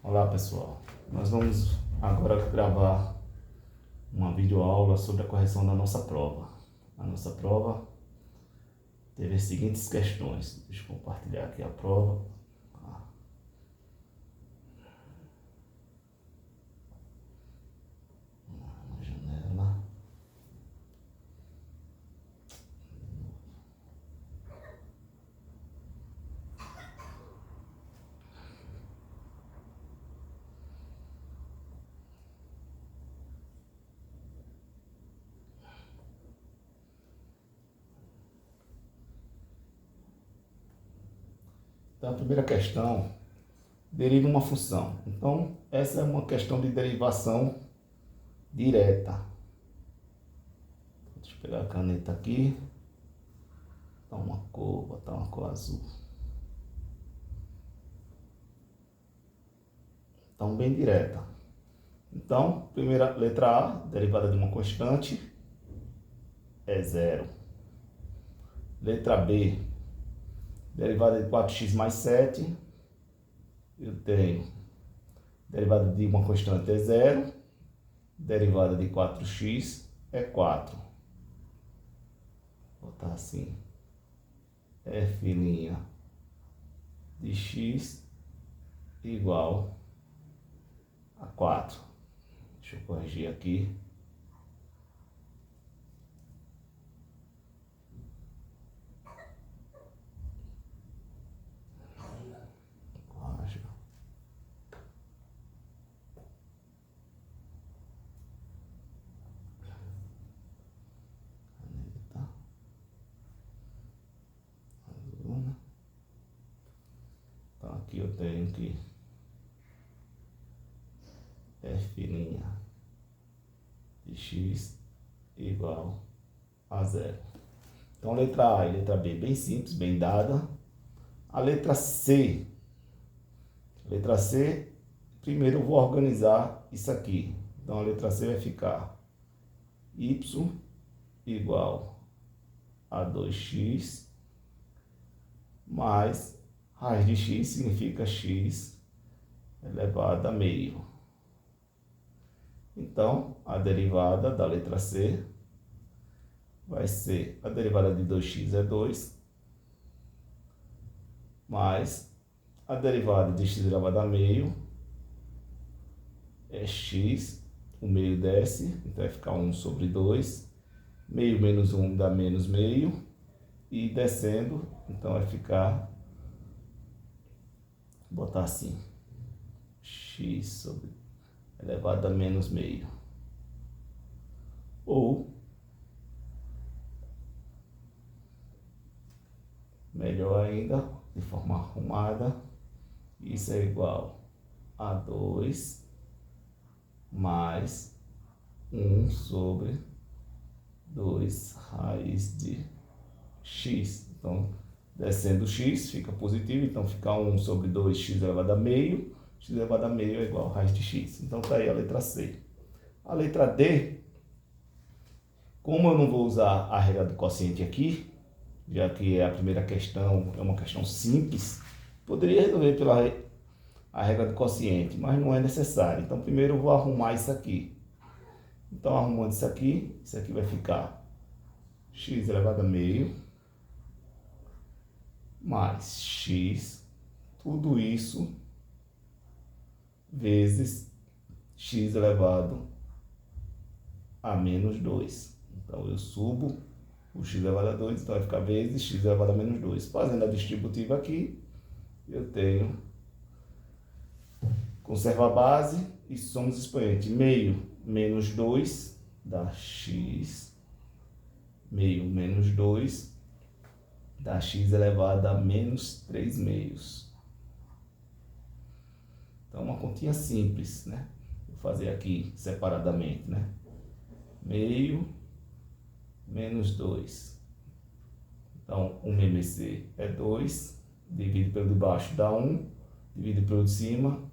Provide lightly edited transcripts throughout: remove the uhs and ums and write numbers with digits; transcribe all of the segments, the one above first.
Olá pessoal, nós vamos agora gravar uma videoaula sobre a correção da nossa prova. A nossa prova teve as seguintes questões. Deixa eu compartilhar aqui a prova. Uma janela. Então a primeira questão deriva uma função. Então essa é uma questão de derivação direta. Deixa eu pegar a caneta aqui, botar uma cor azul. Então bem direta. Então, primeira letra A, derivada de uma constante, é 0. Letra B, derivada de 4x mais 7, eu tenho derivada de uma constante é 0, derivada de 4x é 4. Vou botar assim, f' de x igual a 4. Deixa eu corrigir aqui. Então aqui eu tenho que f' de x igual a 0. Então letra A e letra B bem simples, bem dada. A letra C. Primeiro eu vou organizar isso aqui. Então a letra C vai ficar y igual a 2x mais raiz de x significa x elevado a meio. Então, a derivada da letra C vai ser, a derivada de 2x é 2, mais a derivada de x elevado a meio é x, o meio desce, então vai ficar 1 sobre 2, meio menos 1 dá menos meio, e descendo, então vai ficar, vou botar assim, x sobre elevado a menos meio. Ou, melhor ainda, de forma arrumada, isso é igual a 2 mais 1 sobre 2 raiz de x. Então, descendo x fica positivo, então fica 1 sobre 2x elevado a meio. X elevado a meio é igual a raiz de x. Então tá aí a letra C. A letra D, como eu não vou usar a regra do quociente aqui, já que é a primeira questão, é uma questão simples, poderia resolver pela a regra do quociente, mas não é necessário. Então primeiro eu vou arrumar isso aqui. Então arrumando isso aqui vai ficar x elevado a meio mais x, tudo isso vezes x elevado a menos 2. Então eu subo o x elevado a 2, então vai ficar vezes x elevado a menos 2. Fazendo a distributiva aqui, eu tenho, conserva a base e somos expoentes. Meio menos 2 dá x, meio menos 2 dá x elevado a menos 3 meios. Então, uma continha simples, né? Vou fazer aqui separadamente, né? Meio menos 2. Então, o MMC é 2, divide pelo de baixo dá 1, divide pelo de cima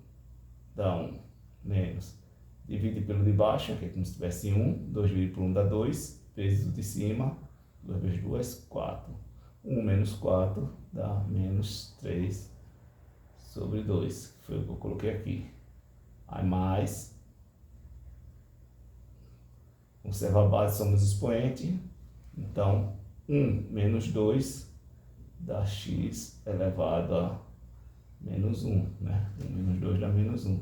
dá 1, menos. Divide pelo de baixo, aqui é como se tivesse 1, 2 dividido por 1 dá 2, vezes o de cima, 2 vezes 2, 4. 1 menos 4 dá menos 3 sobre 2, que foi o que eu coloquei aqui. Aí mais, conserva a base, somos expoente, então 1 menos 2 dá x elevado a menos 1, né? 1 menos 2 dá menos 1.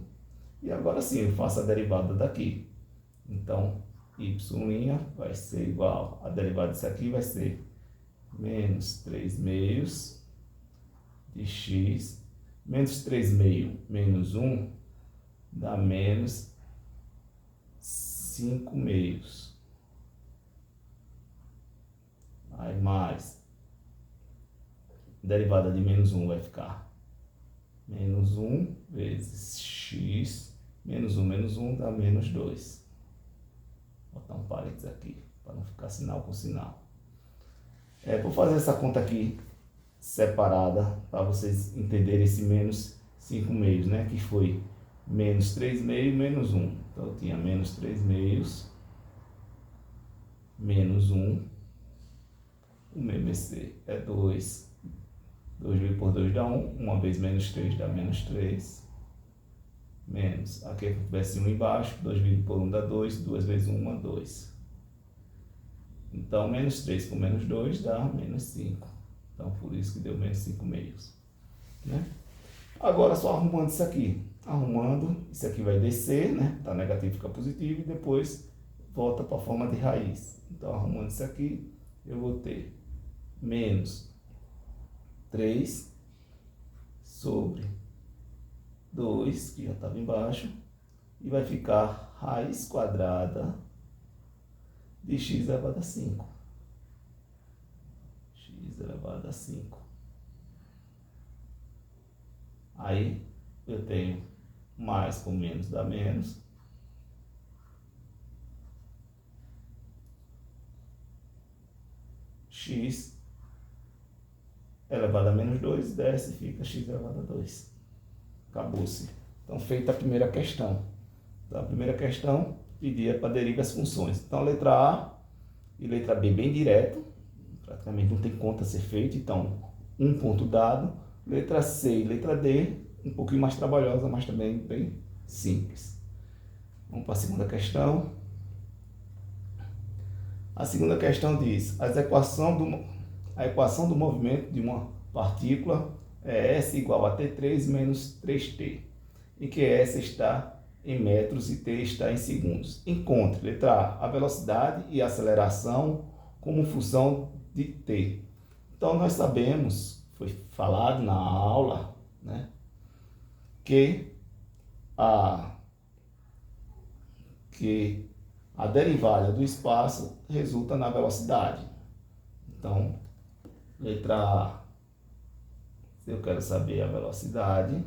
E agora sim, eu faço a derivada daqui. Então, y' vai ser igual, a derivada disso aqui vai ser menos 3 meios de x, menos 3 meio menos 1 dá menos 5 meios. Aí mais, derivada de menos 1 vai ficar menos 1 vezes x, menos 1 dá menos 2. Vou botar um parênteses aqui, para não ficar sinal com sinal. Vou fazer essa conta aqui separada, para vocês entenderem esse menos 5 meios, né? Que foi menos 3 meios menos 1. Então, eu tinha menos 3 meios menos 1. O MMC é 2. 2 vezes por 2 dá 1. 1 vezes menos 3 dá menos 3. Menos, aqui se tivesse 1 embaixo, 2 vezes por 1 dá 2. 2 vezes 1 é 2. Então, menos 3 com menos 2 dá menos 5. Então, por isso que deu menos 5 meios, né? Agora, só arrumando isso aqui. Arrumando, isso aqui vai descer, né? Tá negativo, fica positivo. E depois volta para a forma de raiz. Então, arrumando isso aqui, eu vou ter menos 3 sobre 2, que já estava embaixo. E vai ficar raiz quadrada de x elevado a 5. X elevado a 5. Aí eu tenho mais com menos dá menos. X elevado a menos 2 desce e fica x elevado a 2. Acabou-se. Então, feita a primeira questão. Então, a primeira questão pedia para derivar as funções. Então, letra A e letra B bem direto. Praticamente não tem conta a ser feita. Então, um ponto dado. Letra C e letra D, um pouquinho mais trabalhosa, mas também bem simples. Vamos para a segunda questão. A segunda questão diz: a equação do movimento de uma partícula é S igual a T3 menos 3T, em que S está em metros e T está em segundos. Encontre, letra A velocidade e aceleração como função de T. Então, nós sabemos, foi falado na aula, né, que a derivada do espaço resulta na velocidade. Então, letra A, se eu quero saber a velocidade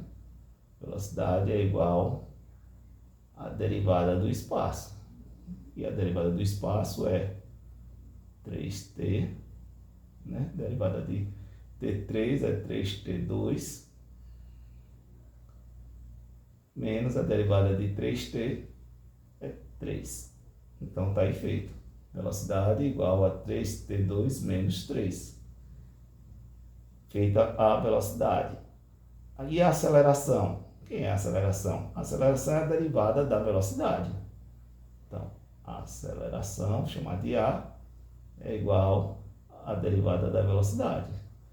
é igual à derivada do espaço. E a derivada do espaço é 3t, né? Derivada de t3 é 3t2, menos a derivada de 3t é 3. Então, está aí feito. Velocidade igual a 3t2 menos 3. Feita a velocidade. E a aceleração? Quem é a aceleração? A aceleração é a derivada da velocidade. Então, a aceleração, chamada de A, é igual à derivada da velocidade.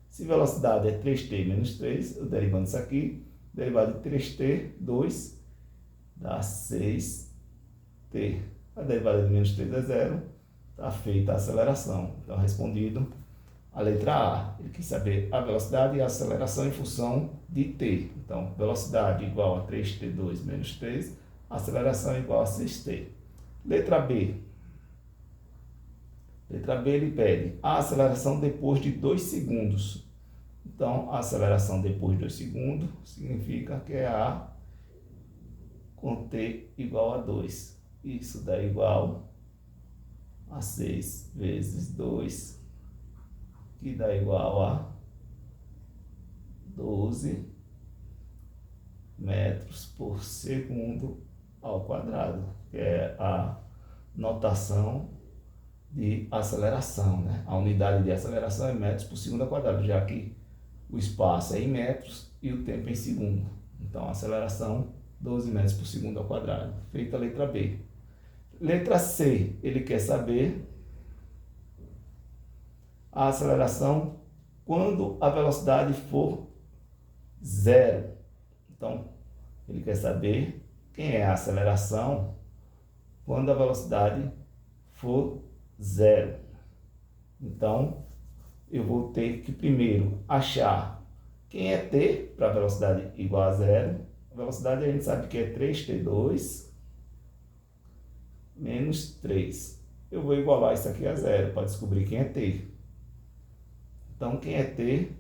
Se velocidade é 3t menos 3, eu derivando isso aqui, derivada de 3t, 2, dá 6t. A derivada de menos 3 é 0, está feita a aceleração. Então, respondido a letra A. Ele quis saber a velocidade e a aceleração em função de t. Então, velocidade igual a 3t2 menos 3, aceleração igual a 6t. Letra B. Letra B, ele pede a aceleração depois de 2 segundos. Então, a aceleração depois de 2 segundos significa que é A com t igual a 2. Isso dá igual a 6 vezes 2, que dá igual a 12 metros por segundo ao quadrado, que é a notação de aceleração, né? A unidade de aceleração é metros por segundo ao quadrado, já que o espaço é em metros e o tempo em segundo. Então, a aceleração 12 metros por segundo ao quadrado. Feita a letra B. Letra C, ele quer saber a aceleração quando a velocidade for zero. Então, ele quer saber quem é a aceleração quando a velocidade for zero. Então, eu vou ter que primeiro achar quem é t para a velocidade igual a zero. A velocidade a gente sabe que é 3t2 menos 3. Eu vou igualar isso aqui a zero para descobrir quem é t. Então, quem é t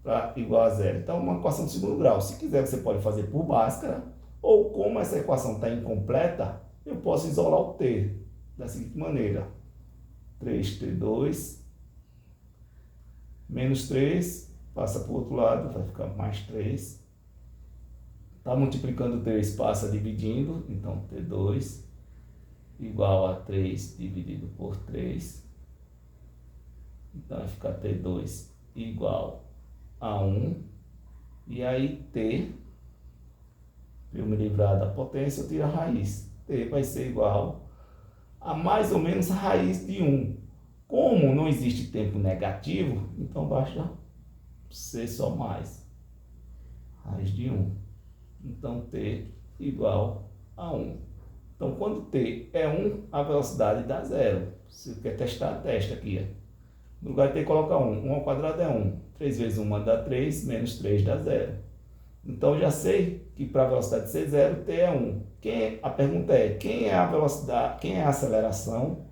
para igual a zero? Então, uma equação de segundo grau. Se quiser, você pode fazer por Bhaskara, ou como essa equação está incompleta, eu posso isolar o t da seguinte maneira. 3t2 menos 3, passa para o outro lado, vai ficar mais 3. Está multiplicando 3, passa dividindo, então t2 igual a 3 dividido por 3. Então vai ficar t2 igual a 1. E aí t, para eu me livrar da potência, eu tiro a raiz. T vai ser igual a mais ou menos a raiz de 1. Como não existe tempo negativo, então basta ser só mais. Raiz de 1. Então t igual a 1. Então quando t é 1, a velocidade dá 0. Se você quer testar, testa aqui. No lugar de t, coloca 1. 1 ao quadrado é 1. 3 vezes 1 dá 3, menos 3 dá 0. Então já sei que para a velocidade ser 0, t é 1. A pergunta é, quem é a velocidade, quem é a aceleração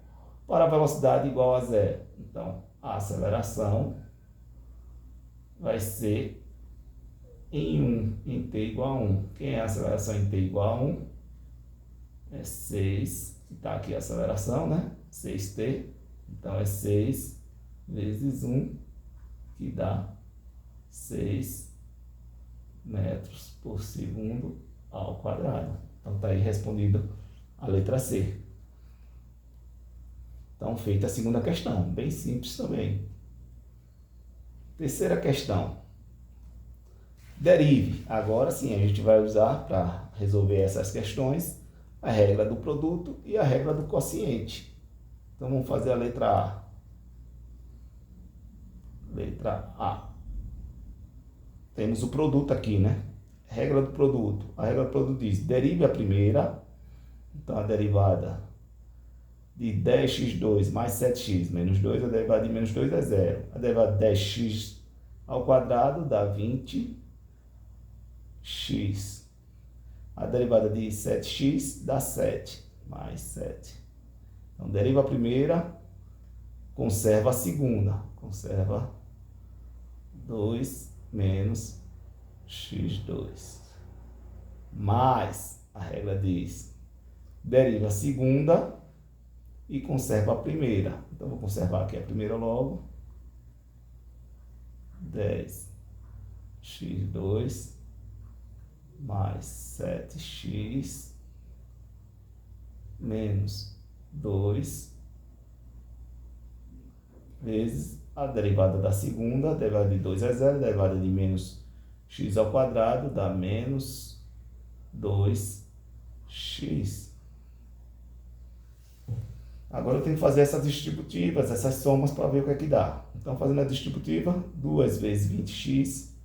para a velocidade igual a 0? Então, a aceleração vai ser em 1, em t igual a 1. Quem é a aceleração em t igual a 1? É 6, que está aqui a aceleração, né? 6t. Então, é 6 vezes 1, que dá 6 metros por segundo ao quadrado. Então, está aí respondido a letra C. Então, feita a segunda questão. Bem simples também. Terceira questão. Derive. Agora sim, a gente vai usar para resolver essas questões a regra do produto e a regra do quociente. Então, vamos fazer a letra A. Letra A. Temos o produto aqui, né? Regra do produto. A regra do produto diz, derive a primeira. Então, a derivada de 10x2 mais 7x menos 2, a derivada de menos 2 é 0. A derivada de 10x ao quadrado dá 20x. A derivada de 7x dá 7, mais 7. Então, deriva a primeira, conserva a segunda. Conserva 2 menos x2. Mais, a regra diz, deriva a segunda e conserva a primeira. Então, vou conservar aqui a primeira logo. 10x2 mais 7x menos 2 vezes a derivada da segunda. A derivada de 2 é 0, a derivada de menos x ao quadrado dá menos 2x. Agora eu tenho que fazer essas distributivas, essas somas para ver o que é que dá. Então, fazendo a distributiva, 2 vezes 20x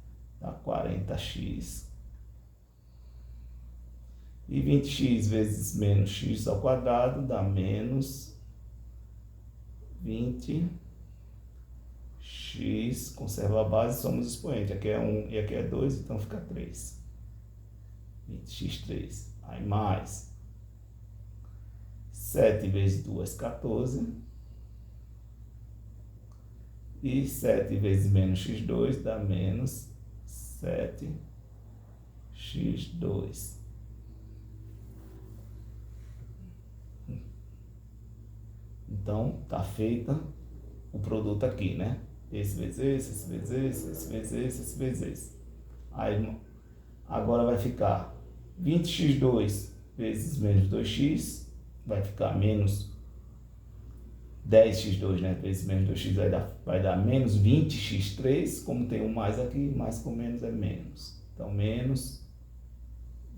dá 40x. E 20x vezes menos x ao quadrado dá menos 20x. Conserva a base, somos expoente. Aqui é 1 e aqui é 2, então fica 3. 20x3. Aí mais 7 vezes 2, 14. E 7 vezes menos x2 dá menos 7x2. Então, está feita o produto aqui, né? Esse vezes esse vezes esse vezes esse vezes esse. Aí, agora vai ficar 20x2 vezes menos 2x, vai ficar menos 10x2, né? Vezes menos 2x vai dar menos 20x3, como tem um mais aqui, mais com menos é menos. Então, menos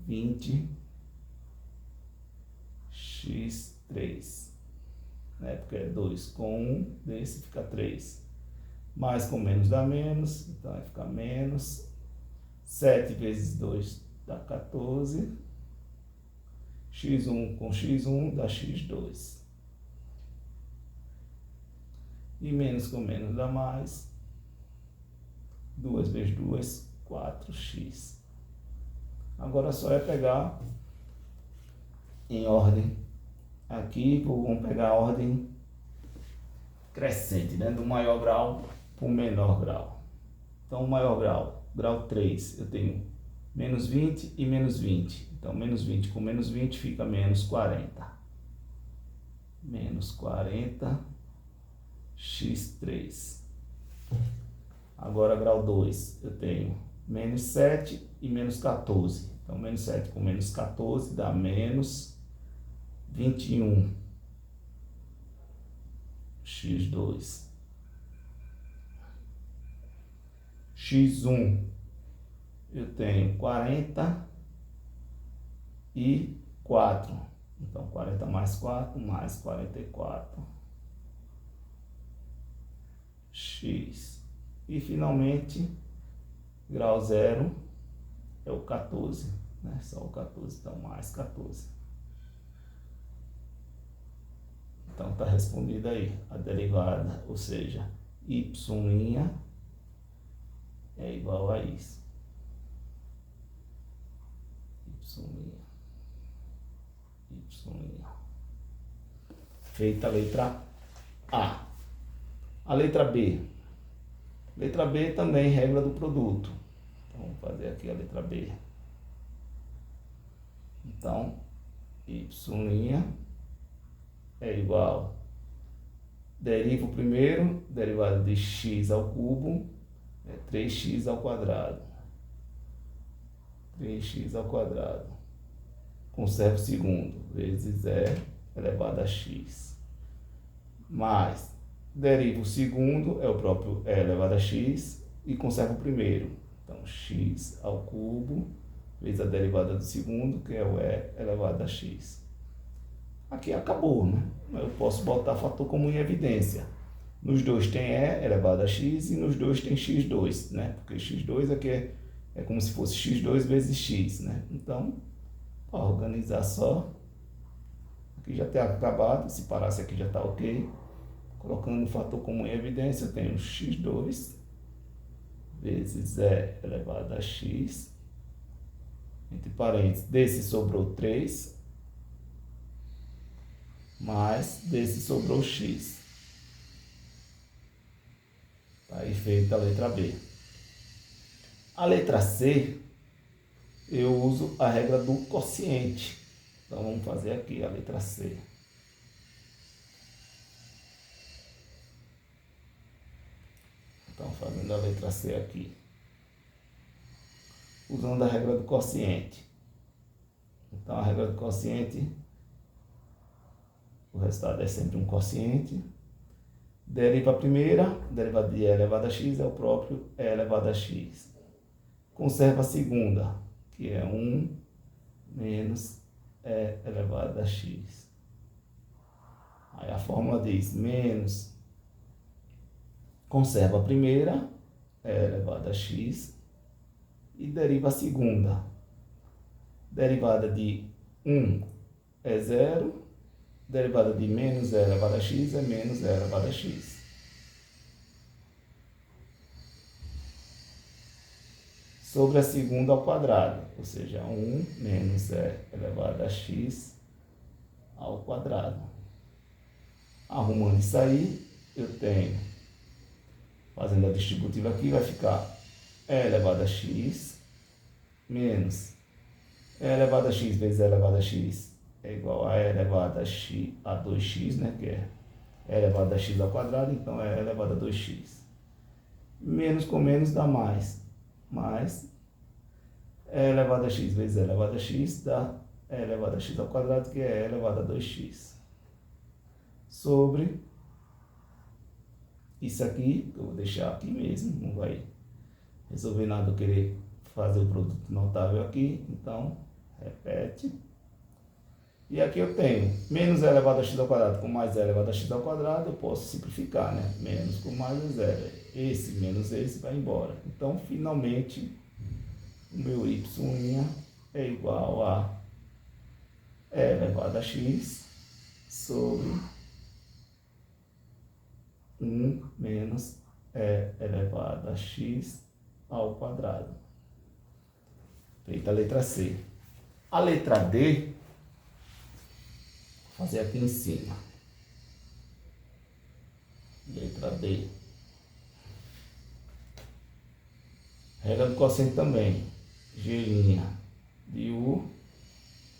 20x3, né? Porque é 2 com 1, desse fica 3. Mais com menos dá menos, então vai ficar menos. 7 vezes 2 dá 14. x1 com x1 dá x2. E menos com menos dá mais. 2 vezes 2, 4x. Agora só é pegar em ordem. Aqui vamos pegar a ordem crescente, né? Do maior grau para o menor grau. Então, o maior grau, grau 3, eu tenho menos 20 e menos 20. Então, menos 20 com menos 20 fica menos 40. Menos 40, x3. Agora, grau 2, eu tenho menos 7 e menos 14. Então, menos 7 com menos 14 dá menos 21, x2. x1, eu tenho 40 e 4. Então, 40 mais 4, mais 44. X. E, finalmente, grau 0 é o 14, né? Só o 14, então, mais 14. Então, está respondida aí a derivada, ou seja, y' é igual a isso. Y'. Feita a letra A. A letra B. Letra B também, regra do produto. Então, vamos fazer aqui a letra B. Então, y' é igual. Deriva o primeiro, derivada de x ao cubo, é 3x ao quadrado. 3x ao quadrado. Conserva o segundo, vezes e elevado a x. Mais, deriva o segundo, é o próprio e elevado a x, e conserva o primeiro. Então, x ao cubo, vezes a derivada do segundo, que é o e elevado a x. Aqui acabou, né? Eu posso botar fator comum em evidência. Nos dois tem e elevado a x e nos dois tem x2, né? Porque x2 aqui é como se fosse x2 vezes x, né? Então, para organizar só, aqui já tem acabado, se parasse aqui já está ok. Colocando o fator comum em evidência, eu tenho x2 vezes e elevado a x, entre parênteses, desse sobrou 3, mais desse sobrou x. Aí feita a letra B. A letra C, eu uso a regra do quociente. Então, vamos fazer aqui a letra C. Então, fazendo a letra C aqui. Usando a regra do quociente. Então, a regra do quociente, o resultado é sempre um quociente. Deriva a primeira, derivada de e elevado a x é o próprio e elevado a x. Conserva a segunda, que é 1 menos e elevado a x. Aí a fórmula diz menos, conserva a primeira, e elevado a x, e deriva a segunda. Derivada de 1 é 0, derivada de menos e elevado a x é menos e elevado a x. Sobre a segunda ao quadrado, ou seja, 1 menos e elevado a x ao quadrado. Arrumando isso aí, eu tenho, fazendo a distributiva aqui, vai ficar e elevado a x menos e elevado a x vezes e elevado a x é igual a e elevado a x a 2x, né, que é e elevado a x ao quadrado, então é e elevado a 2x. Menos com menos dá mais. Mais e elevado a x vezes e elevado a x dá e elevado a x ao quadrado, que é e elevado a 2x. Sobre isso aqui, que eu vou deixar aqui mesmo, não vai resolver nada eu querer fazer o produto notável aqui, então repete. E aqui eu tenho menos e elevado a x ao quadrado com mais e elevado a x ao quadrado, eu posso simplificar, né? Menos com mais é zero. Esse menos esse vai embora. Então, finalmente, o meu y' é igual a e elevado a x sobre 1 menos e elevado a x ao quadrado. Feita a letra C. A letra D, vou fazer aqui em cima. Letra D. Regra do quociente também. G' de U,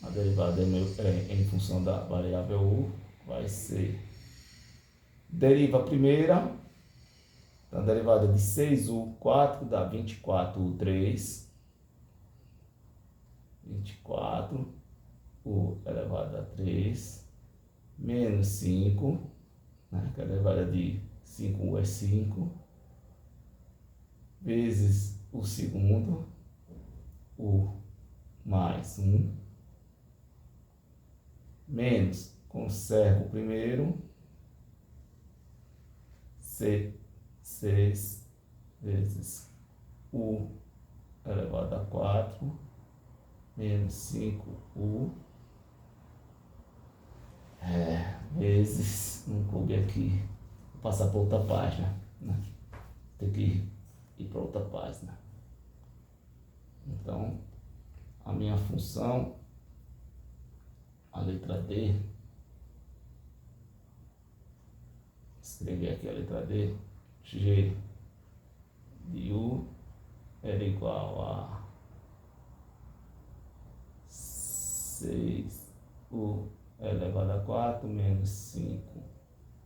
a derivada é em função da variável U, vai ser deriva a primeira, então a derivada de 6U4 dá 24U3, 24, U elevado a 3, menos 5, né, que a derivada de 5U é 5, vezes o segundo, U mais 1, menos, conservo o primeiro, 6 vezes U elevado a 4, menos 5U, vezes, não coube aqui, vou passar para outra página, né? Tem que ir para outra página. Então, a minha função, a letra D, escrever aqui a letra D, G de U era igual a 6U elevado a 4 menos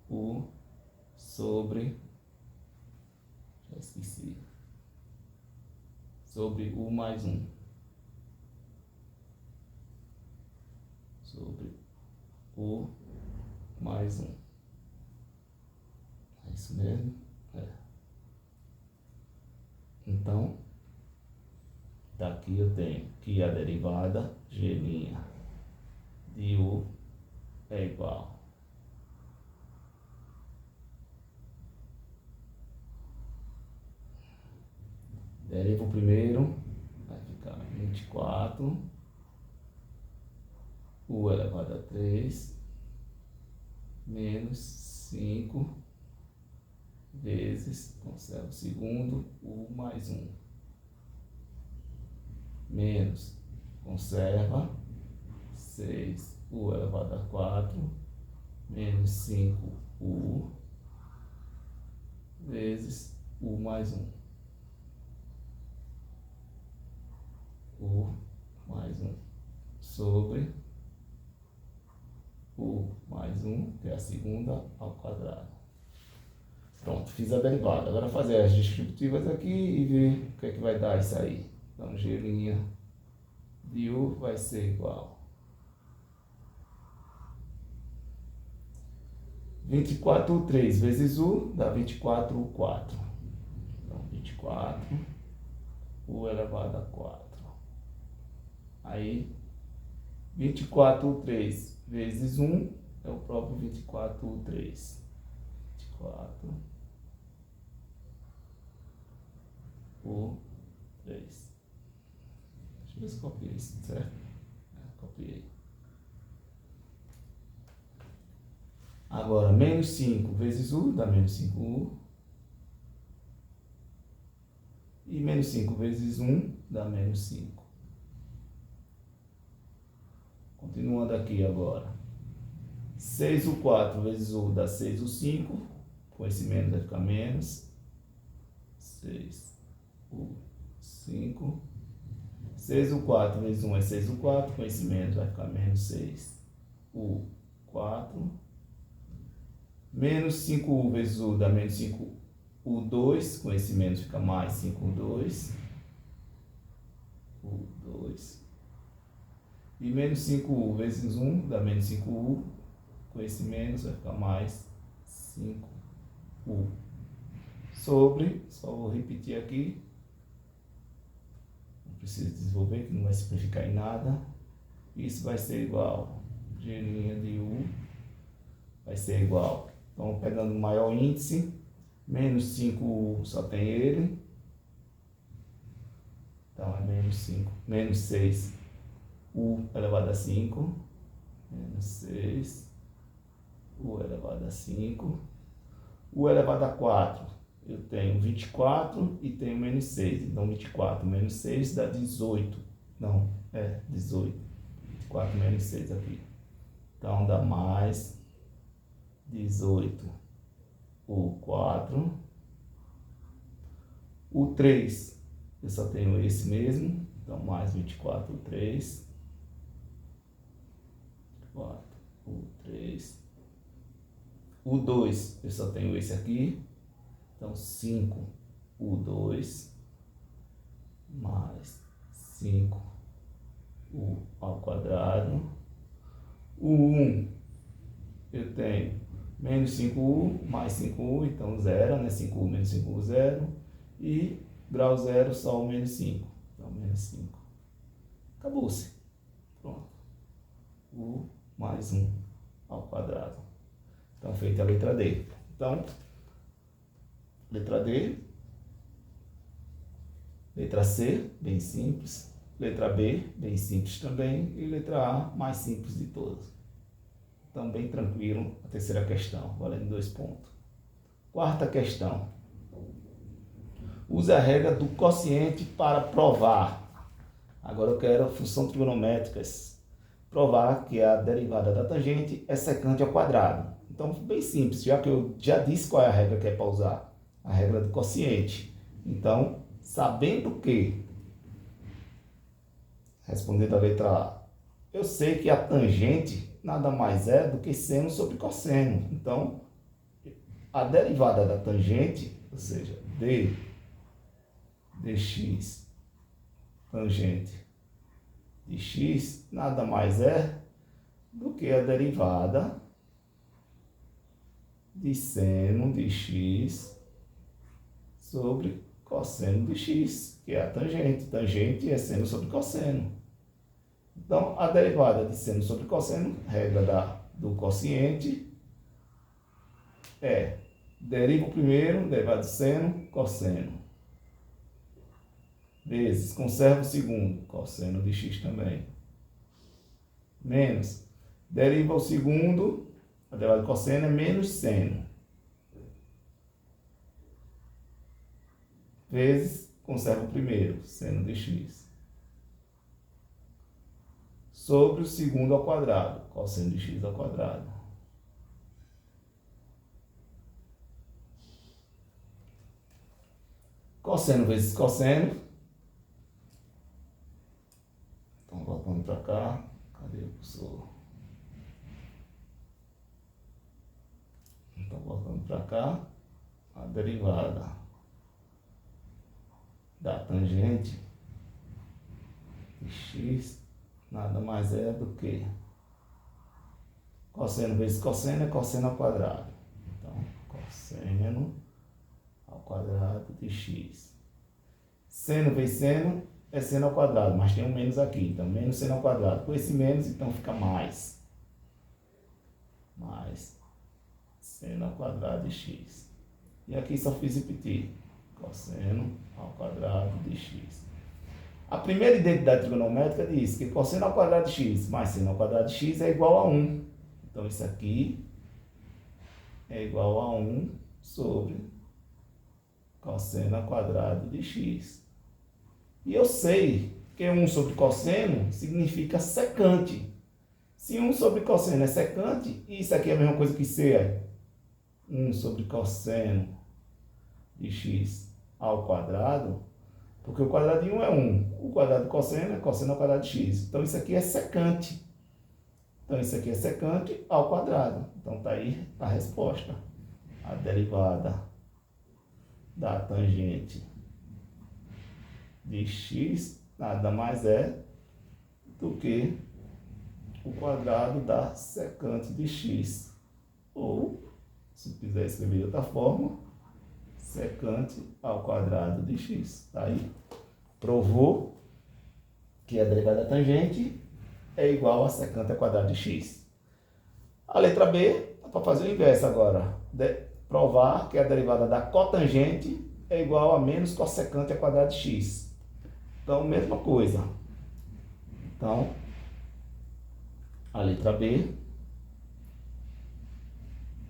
5U sobre, já esqueci, sobre U mais 1. Sobre U mais 1. É isso mesmo? É. Então, daqui eu tenho que a derivada G' de U é igual deriva o primeiro, vai ficar 24, U elevado a 3, menos 5, vezes, conserva o segundo, U mais 1, menos, conserva, 6U elevado a 4, menos 5U, vezes U mais 1. U mais 1 sobre U mais 1, que é a segunda, ao quadrado. Pronto, fiz a derivada. Agora fazer as distributivas aqui e ver o que é que vai dar isso aí. Então, G' de U vai ser igual 24U3 vezes U dá 24U4. Então, 24 U elevado a 4. Aí, 24U3 vezes 1 é o próprio 24U3. 24U3. Deixa eu ver se copiei isso, certo? Copiei. Agora, menos 5 vezes U dá menos 5U. E menos 5 vezes 1 dá menos 5. Continuando aqui agora. 6U4 vezes U dá 6U5. Com esse menos vai ficar menos. 6U5. 6U4 vezes 1 é 6U4. Com esse menos vai ficar menos 6U4. Menos 5U vezes U dá menos 5U2. Com esse menos fica mais 5U2. U2. E menos 5U vezes 1 dá menos 5U. Com esse menos vai ficar mais 5U. Sobre, só vou repetir aqui. Não preciso desenvolver, que não vai simplificar em nada. isso vai ser igual, G' de U vai ser igual. Então, pegando o maior índice, menos 5U só tem ele. Então, é menos 5, menos 6, U elevado a 5, menos 6, U elevado a 5, U elevado a 4, eu tenho 24 e tenho menos 6, então 24 menos 6 dá 18, não, 18, 24 menos 6 aqui, então dá mais 18, o 4, o 3, eu só tenho esse mesmo, então mais 24, o 3, 4, o 3, o 2, eu só tenho esse aqui, então 5, o 2, mais 5, u ao quadrado, o 1, eu tenho menos 5u mais 5u, então 0, né? 5u menos 5u, 0. E grau 0, só o menos 5. Então, menos 5. Acabou-se. Pronto. U mais 1 ao quadrado. Então, feita a letra D. Então, letra D. Letra C, bem simples. Letra B, bem simples também. E letra A, mais simples de todas. Então, bem tranquilo, a terceira questão, valendo 2 pontos. Quarta questão. Use a regra do quociente para provar. Agora eu quero funções trigonométricas. Provar que a derivada da tangente é secante ao quadrado. Então, bem simples, já que eu já disse qual é a regra que é para usar. A regra do quociente. Então, sabendo que, respondendo a letra A, eu sei que a tangente nada mais é do que seno sobre cosseno. Então, a derivada da tangente, ou seja, dx tangente de x, nada mais é do que a derivada de seno de x sobre cosseno de x, que é a tangente. Tangente é seno sobre cosseno. Então, a derivada de seno sobre cosseno, regra do quociente, é deriva o primeiro, derivada de seno, cosseno, vezes, conserva o segundo, cosseno de x também, menos, deriva o segundo, a derivada de cosseno é menos seno, vezes, conserva o primeiro, seno de x, sobre o segundo ao quadrado, cosseno de x ao quadrado. Cosseno vezes cosseno. Então, voltando para cá. Cadê o professor? Então, voltando para cá. A derivada da tangente de x nada mais é do que cosseno vezes cosseno é cosseno ao quadrado. Então, cosseno ao quadrado de x. Seno vezes seno é seno ao quadrado, mas tem um menos aqui. Então, menos seno ao quadrado. Com esse menos, então, fica mais. Mais seno ao quadrado de x. E aqui só fiz repetir. Cosseno ao quadrado de x. A primeira identidade trigonométrica diz que cosseno ao quadrado de x mais seno ao quadrado de x é igual a 1. Então, isso aqui é igual a 1 sobre cosseno ao quadrado de x. E eu sei que 1 sobre cosseno significa secante. Se 1 sobre cosseno é secante, isso aqui é a mesma coisa que ser 1 sobre cosseno de x ao quadrado, porque o quadrado de 1 é 1. O quadrado de cosseno é cosseno ao quadrado de x. Então, isso aqui é secante. Então, isso aqui é secante ao quadrado. Então, está aí a resposta. A derivada da tangente de x nada mais é do que o quadrado da secante de x. Ou, se quiser escrever de outra forma, secante ao quadrado de x. Tá aí. Provou que a derivada da tangente é igual a secante ao quadrado de x. A letra B é para fazer o inverso agora. Provar que a derivada da cotangente é igual a menos cossecante ao quadrado de x. Então, mesma coisa. Então, a letra B,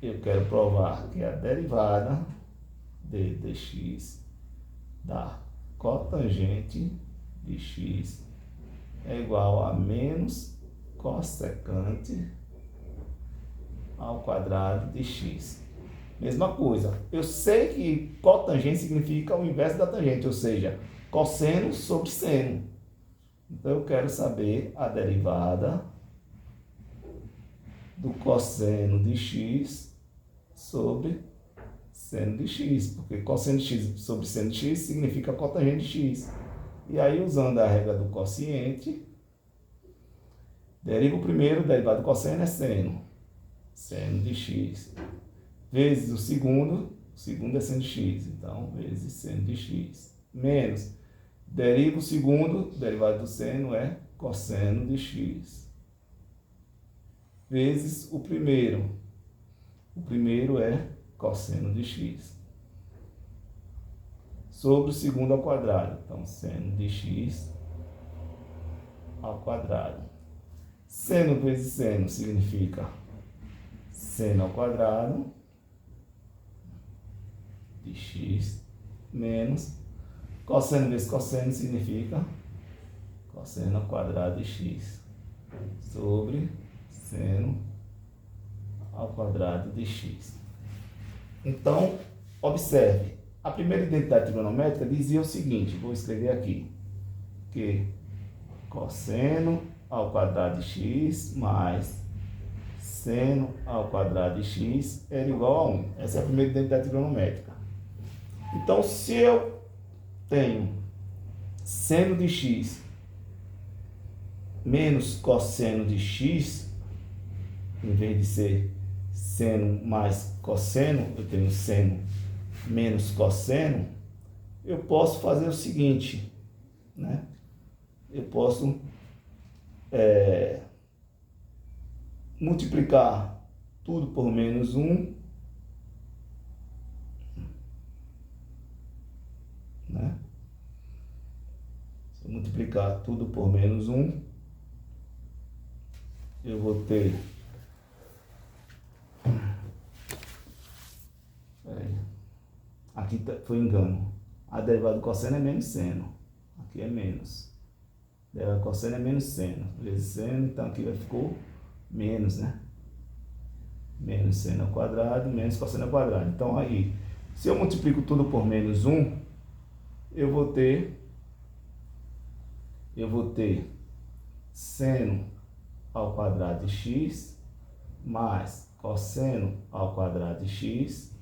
eu quero provar que a derivada de dx da cotangente de x é igual a menos cossecante ao quadrado de x. Mesma coisa, eu sei que cotangente significa o inverso da tangente, ou seja, cosseno sobre seno. Então, eu quero saber a derivada do cosseno de x sobre seno de x, porque cosseno de x sobre seno de x significa cotangente de x. E aí, usando a regra do quociente, deriva o primeiro, derivada do cosseno é seno de x, vezes o segundo é seno de x, então, vezes seno de x, menos, deriva o segundo, derivada do seno é cosseno de x, vezes o primeiro é cosseno de x, sobre o segundo ao quadrado, então, seno de x ao quadrado. Seno vezes seno significa seno ao quadrado de x menos cosseno vezes cosseno significa cosseno ao quadrado de x sobre seno ao quadrado de x. Então, observe, a primeira identidade trigonométrica dizia o seguinte, vou escrever aqui, que cosseno ao quadrado de x mais seno ao quadrado de x era igual a 1. Essa é a primeira identidade trigonométrica. Então, se eu tenho seno de x menos cosseno de x, em vez de ser seno mais cosseno, eu tenho seno menos cosseno, eu posso fazer o seguinte, né? Eu posso multiplicar tudo por menos 1, né? Se eu multiplicar tudo por menos 1, eu vou ter... Aqui foi engano. A derivada do cosseno é menos seno. Aqui é menos. A derivada do cosseno é menos seno. Vezes seno, então aqui ficou menos, né? Menos seno ao quadrado, menos cosseno ao quadrado. Então aí, se eu multiplico tudo por menos 1, eu vou ter seno ao quadrado de x mais cosseno ao quadrado de x.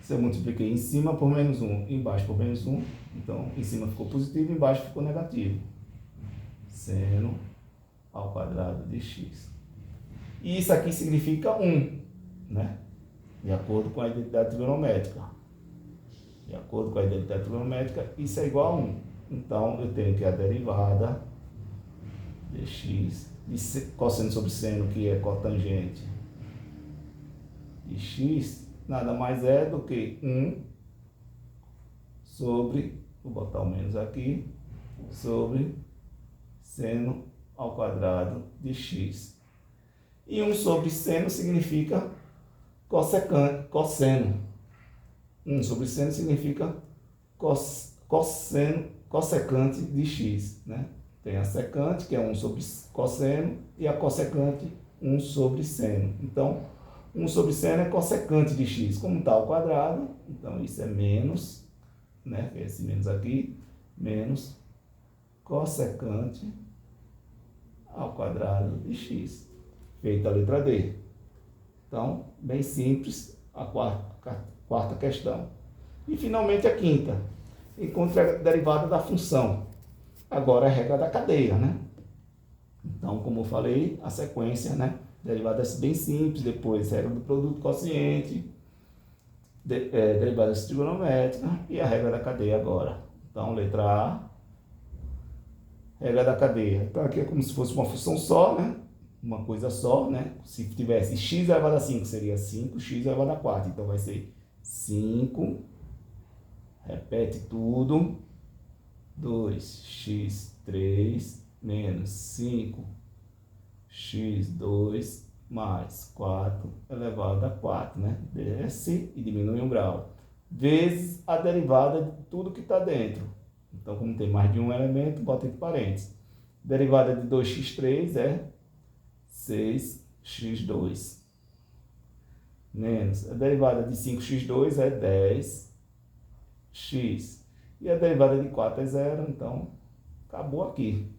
Se eu multipliquei em cima por menos 1, embaixo por menos 1, então em cima ficou positivo, embaixo ficou negativo. Seno ao quadrado de x. E isso aqui significa 1, né? De acordo com a identidade trigonométrica. De acordo com a identidade trigonométrica, isso é igual a 1. Então, eu tenho que a derivada de x, de cosseno sobre seno, que é cotangente de x, nada mais é do que 1 sobre, vou botar o menos aqui, sobre seno ao quadrado de x. E 1 sobre seno significa cosseno. 1 sobre seno significa cossecante de x, né? Tem a secante, que é 1 sobre cosseno, e a cossecante, 1 sobre seno. Então, 1 sobre seno é cossecante de x. Como está ao quadrado, então isso é menos, né? Esse menos aqui, menos cossecante ao quadrado de x. Feita a letra D. Então, bem simples a quarta questão. E finalmente a quinta. Encontre a derivada da função. Agora a regra da cadeia, né? Então, como eu falei, a sequência, né? Derivadas bem simples, depois regra do produto quociente, derivada trigonométrica e a regra da cadeia agora. Então, letra A, regra da cadeia. Então aqui é como se fosse uma função só, né? Uma coisa só, né? Se tivesse x elevado a 5, seria 5x elevado a 4. Então vai ser 5, repete tudo, 2x3 menos 5x2 mais 4 elevado a 4, né? Desce e diminui 1 grau. Vezes a derivada de tudo que está dentro. Então, como tem mais de um elemento, bota entre parênteses. Derivada de 2x3 é 6x2. Menos a derivada de 5x2 é 10x. E a derivada de 4 é 0, então acabou aqui.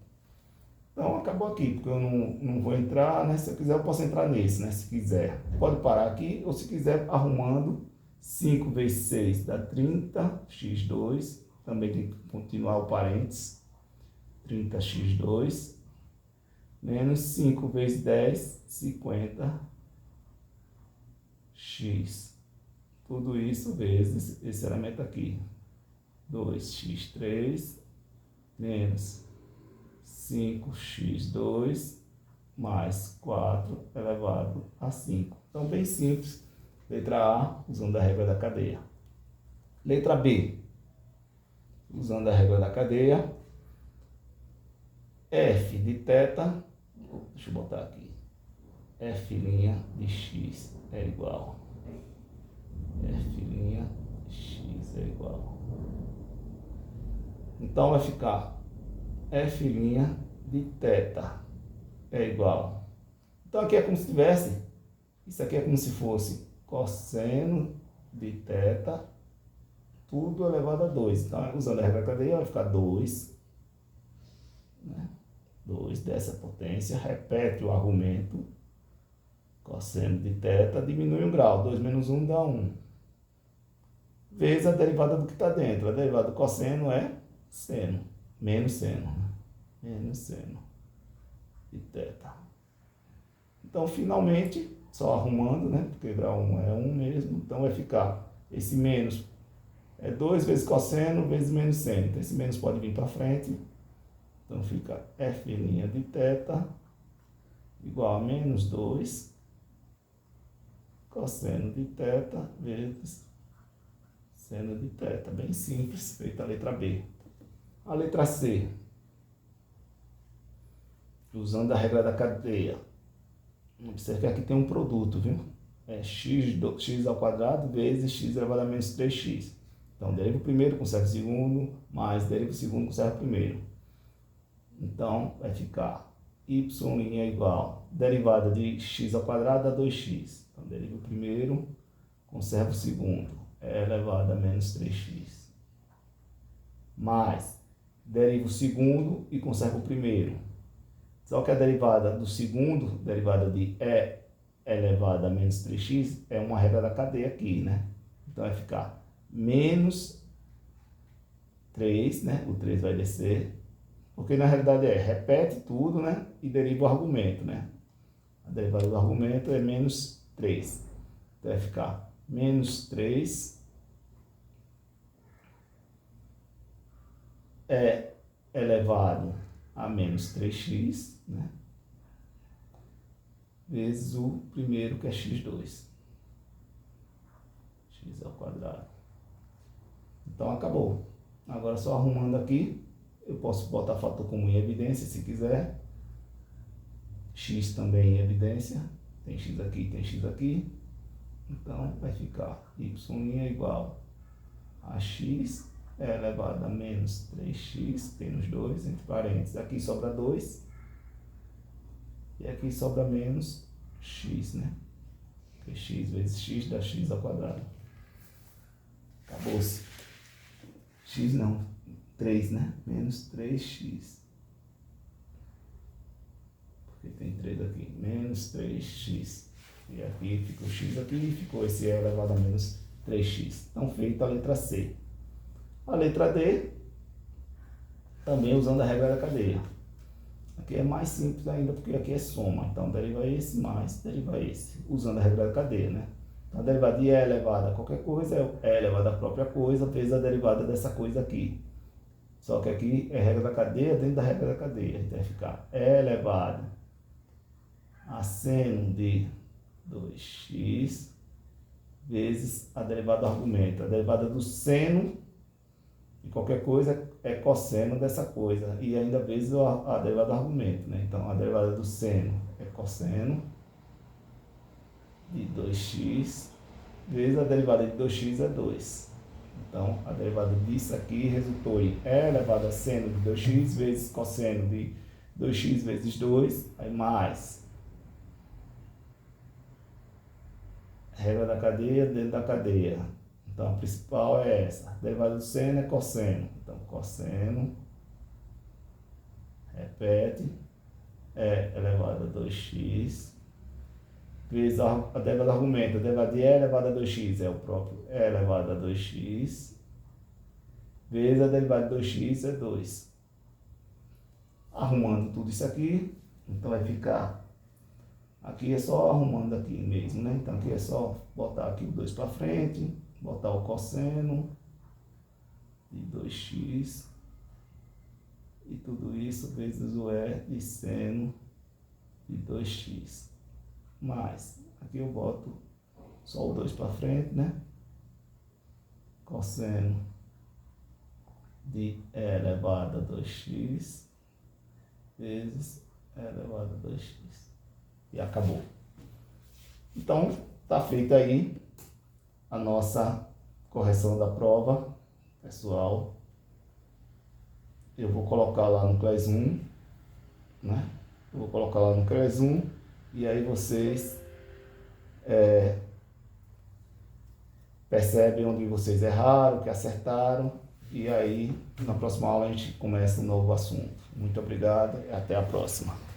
Então acabou aqui, porque eu não vou entrar, né? Se eu quiser eu posso entrar nesse, né? Se quiser. Pode parar aqui, ou se quiser arrumando, 5 vezes 6 dá 30, x2, também tem que continuar o parênteses, 30x2, menos 5 vezes 10, 50x. Tudo isso vezes esse elemento aqui, 2x3, menos 5x2 mais 4 elevado a 5. Então, bem simples. Letra A, usando a regra da cadeia. Letra B, usando a regra da cadeia. F de θ, deixa eu botar aqui, F' de x é igual. F' de x é igual. Então, vai ficar F' de θ é igual. Então aqui é como se tivesse, isso aqui é como se fosse cosseno de θ, tudo elevado a 2. Então, usando a regra da cadeia, vai ficar 2, né? 2 dessa potência, repete o argumento, cosseno de θ, diminui 1 grau, 2 menos 1 dá 1. Vezes a derivada do que está dentro. A derivada do cosseno é seno, menos seno. Menos seno de θ. Então, finalmente, só arrumando, né? Porque grau 1 é 1 mesmo. Então, vai ficar esse menos é 2 vezes cosseno vezes menos seno. Então, esse menos pode vir para frente. Então, fica F' de θ igual a menos 2 cosseno de θ vezes seno de θ. Bem simples, feita a letra B. A letra C, usando a regra da cadeia. Observe que aqui tem um produto, viu? É x ao quadrado vezes x elevado a menos 3x. Então, deriva o primeiro, conserva o segundo, mais deriva o segundo, conserva o primeiro. Então, vai ficar y' é igual, derivada de x ao quadrado a 2x. Então, deriva o primeiro, conserva o segundo, é elevado a menos 3x. Mais, deriva o segundo e conserva o primeiro. Só que a derivada do segundo, derivada de e elevado a menos 3x, é uma regra da cadeia aqui, né? Então, vai ficar menos 3, né? O 3 vai descer, porque na realidade repete tudo, né? E deriva o argumento, né? A derivada do argumento é menos 3. Então, vai ficar menos 3 é elevado a menos 3x, né? Vezes o primeiro, que é x2. X ao quadrado. Então, acabou. Agora, só arrumando aqui, eu posso botar fator comum em evidência, se quiser. X também em evidência. Tem x aqui, tem x aqui. Então, vai ficar y' é igual a x elevado a menos 3x, tem nos dois, entre parênteses. Aqui sobra 2. E aqui sobra menos x, né? Porque x vezes x dá x ao quadrado. Acabou-se. X não, 3, né? Menos 3x. Porque tem 3 aqui. Menos 3x. E aqui ficou x aqui e ficou esse elevado a menos 3x. Então, feita a letra C. A letra D, também usando a regra da cadeia. Aqui é mais simples ainda, porque aqui é soma. Então, deriva esse mais deriva esse, usando a regra da cadeia, né? Então, a derivada de e elevado a qualquer coisa é e elevado à própria coisa, vezes a derivada dessa coisa aqui. Só que aqui é regra da cadeia dentro da regra da cadeia. Então vai ficar E elevado a seno de 2x vezes a derivada do argumento. A derivada do seno de qualquer coisa é cosseno dessa coisa. E ainda vezes a derivada do argumento, né? Então a derivada do seno é cosseno de 2x vezes a derivada de 2x é 2. Então, a derivada disso aqui resultou em E elevado a seno de 2x vezes cosseno de 2x vezes 2, aí mais regra da cadeia dentro da cadeia. Então, a principal é essa. A derivada do seno é cosseno. Então, cosseno, repete, E elevado a 2x vezes a derivada do argumento. A derivada de E elevado a 2x é o próprio E elevado a 2x vezes a derivada de 2x é 2. Arrumando tudo isso aqui, então vai ficar... Aqui é só arrumando aqui mesmo, né? Então aqui é só botar aqui o 2 para frente, botar o cosseno de 2x e tudo isso vezes o E de seno de 2x. Mais, aqui eu boto só o 2 para frente, né? Cosseno de E elevado a 2x vezes E elevado a 2x. E acabou. Então, tá feita aí a nossa correção da prova, pessoal. Eu vou colocar lá no Class 1, né? Eu vou colocar lá no Class 1 e aí vocês percebem onde vocês erraram, que acertaram, e aí na próxima aula a gente começa um novo assunto. Muito obrigado e até a próxima.